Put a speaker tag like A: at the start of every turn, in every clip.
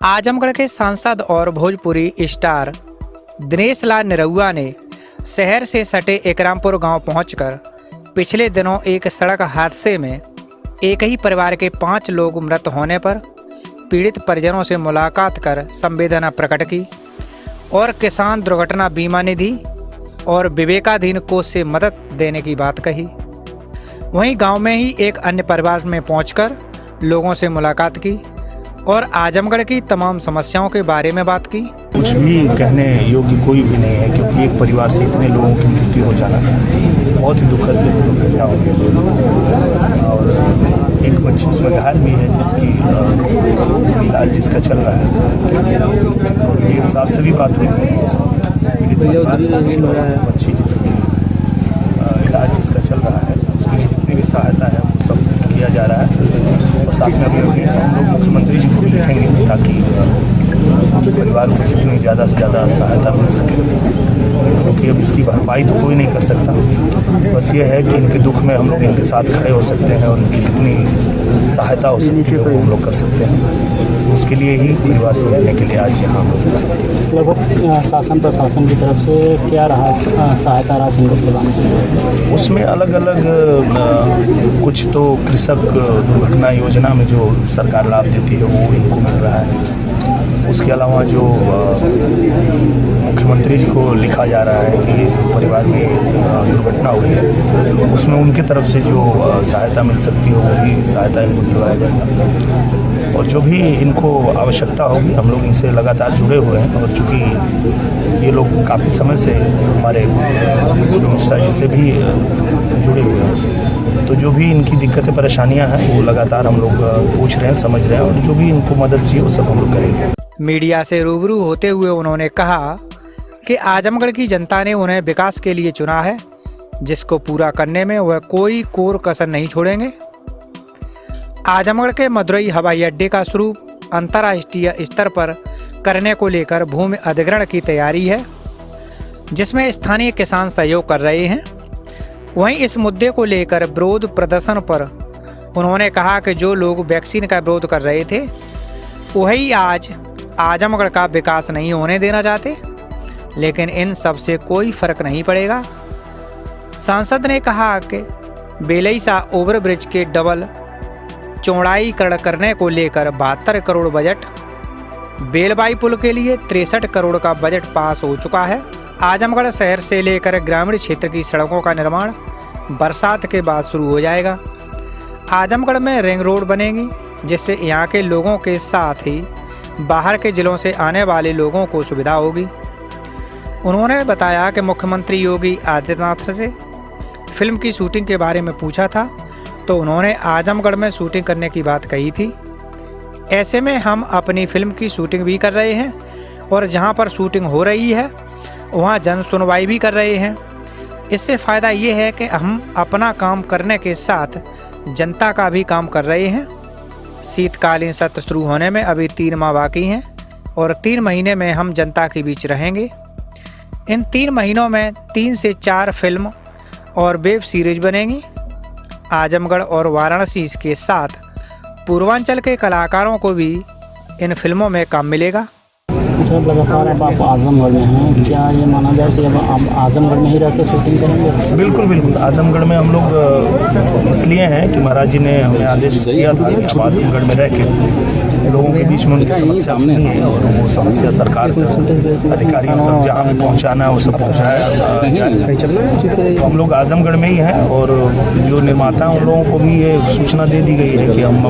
A: आजमगढ़ के सांसद और भोजपुरी स्टार दिनेश लाल निरहुआ ने शहर से सटे एकरामपुर गांव पहुंचकर पिछले दिनों एक सड़क हादसे में एक ही परिवार के 5 लोग मृत होने पर पीड़ित परिजनों से मुलाकात कर संवेदना प्रकट की और किसान दुर्घटना बीमा निधि और विवेकाधीन कोष से मदद देने की बात कही। वहीं गांव में ही एक अन्य परिवार में पहुंचकर लोगों से मुलाकात की और आजमगढ़ की तमाम समस्याओं के बारे में बात की।
B: कुछ भी कहने योग्य कोई भी नहीं है, क्योंकि एक परिवार से इतने लोगों की मृत्यु हो जाना बहुत ही दुखद घटना होगी। और एक बच्ची उसमें घायल भी है, जिसकी इलाज जिसका चल रहा है। ये साहब से भी बात हुई, बच्ची जिसकी इलाज जिसका चल रहा है उसकी जितनी भी सहायता है वो सब किया जा रहा है। और साथ में अभी हम लोग मुख्यमंत्री जी को भी लिखेंगे ताकि परिवार को जितनी ज़्यादा से ज़्यादा सहायता मिल सके, क्योंकि अब इसकी भरपाई तो कोई नहीं कर सकता। बस ये है कि इनके दुख में हम लोग इनके साथ खड़े हो सकते हैं और इनकी जितनी सहायता हो सकती है वो हम लोग कर सकते हैं। उसके लिए ही परिवार से मिलने के लिए आज यहाँ हम लोग उपस्थित हैं।
C: लगभग शासन प्रशासन की तरफ से क्या रहा सहायता राशि इनको प्रदान की?
B: उसमें अलग अलग कुछ तो कृषक दुर्घटना योजना में जो सरकार लाभ देती है वो इनको मिल रहा है। उसके अलावा जो मुख्यमंत्री जी को लिखा जा रहा है कि परिवार में दुर्घटना हुई है, उसमें उनके तरफ से जो सहायता मिल सकती है वो भी सहायता इनको दिलवाया जाएगा। और जो भी इनको आवश्यकता होगी हम लोग इनसे लगातार जुड़े हुए हैं। और चूँकि ये लोग काफ़ी समय से हमारे मिनिस्टर जी से भी जुड़े हुए हैं, तो जो भी इनकी दिक्कतें परेशानियां हैं वो लगातार हम लोग पूछ रहे हैं, समझ रहे हैं, और जो भी इनको मदद चाहिए वो सब हम लोग करेंगे।
A: मीडिया से रूबरू होते हुए उन्होंने कहा कि आजमगढ़ की जनता ने उन्हें विकास के लिए चुना है, जिसको पूरा करने में वह कोई कोर कसर नहीं छोड़ेंगे। आजमगढ़ के मदुरई हवाई अड्डे का स्वरूप अंतर्राष्ट्रीय स्तर पर करने को लेकर भूमि अधिग्रहण की तैयारी है, जिसमें स्थानीय किसान सहयोग कर रहे हैं। वहीं इस मुद्दे को लेकर विरोध प्रदर्शन पर उन्होंने कहा कि जो लोग वैक्सीन का विरोध कर रहे थे वही आज आजमगढ़ का विकास नहीं होने देना चाहते, लेकिन इन सब से कोई फर्क नहीं पड़ेगा। सांसद ने कहा कि बेलईसा ओवरब्रिज के डबल चौड़ाईकरण करने को लेकर 72 करोड़ बजट, बेलबाई पुल के लिए 63 करोड़ का बजट पास हो चुका है। आजमगढ़ शहर से लेकर ग्रामीण क्षेत्र की सड़कों का निर्माण बरसात के बाद शुरू हो जाएगा। आजमगढ़ में रिंग रोड बनेगी, जिससे यहाँ के लोगों के साथ ही बाहर के जिलों से आने वाले लोगों को सुविधा होगी। उन्होंने बताया कि मुख्यमंत्री योगी आदित्यनाथ से फिल्म की शूटिंग के बारे में पूछा था, तो उन्होंने आजमगढ़ में शूटिंग करने की बात कही थी। ऐसे में हम अपनी फिल्म की शूटिंग भी कर रहे हैं और जहाँ पर शूटिंग हो रही है वहाँ जन सुनवाई भी कर रहे हैं। इससे फ़ायदा ये है कि हम अपना काम करने के साथ जनता का भी काम कर रहे हैं। शीतकालीन सत्र शुरू होने में अभी 3 माह बाकी हैं और 3 महीने में हम जनता के बीच रहेंगे। इन 3 महीनों में 3 से 4 फिल्म और वेब सीरीज बनेंगी। आजमगढ़ और वाराणसी के साथ पूर्वांचल के कलाकारों को भी इन फिल्मों में काम मिलेगा।
C: अच्छा, लगातार अब आप आजमगढ़ में हैं, क्या ये माना जाए कि अब आप आजमगढ़ में ही रहकर शूटिंग करेंगे?
B: बिल्कुल बिल्कुल, आजमगढ़ में हम लोग इसलिए हैं कि महाराज जी ने हमें आदेश दिया था कि आप आजमगढ़ में रह के लोगों के बीच में उनकी समस्या सुनी है और वो समस्या सरकार तक, अधिकारियों तक जहाँ भी पहुँचाना है वो सब पहुँचाया। तो हम लोग आजमगढ़ में ही हैं और जो निर्माता उन लोगों को भी ये सूचना दे दी गई है कि हम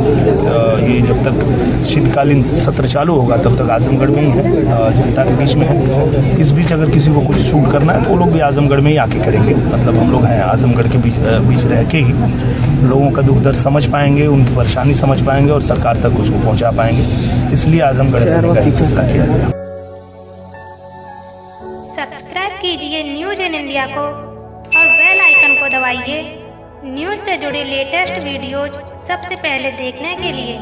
B: ये जब तक शीतकालीन सत्र चालू होगा तब तक आजमगढ़ में ही है, जनता के बीच में है। इस बीच अगर किसी को कुछ शूट करना है तो वो लोग भी आजमगढ़ में ही आके करेंगे। मतलब हम लोग हैं आजमगढ़ के बीच रह के ही लोगों का दुख दर्द समझ पाएंगे, उनकी परेशानी समझ पाएंगे और सरकार तक उसको पहुंचा पाएंगे। इसलिए आजमगढ़ रहने का फैसला किया गया।
D: सब्सक्राइब कीजिए न्यूज़ इन इंडिया को और बेल आइकन को दबाइए न्यूज़ से जुड़ी लेटेस्ट वीडियोज सबसे पहले देखने के लिए।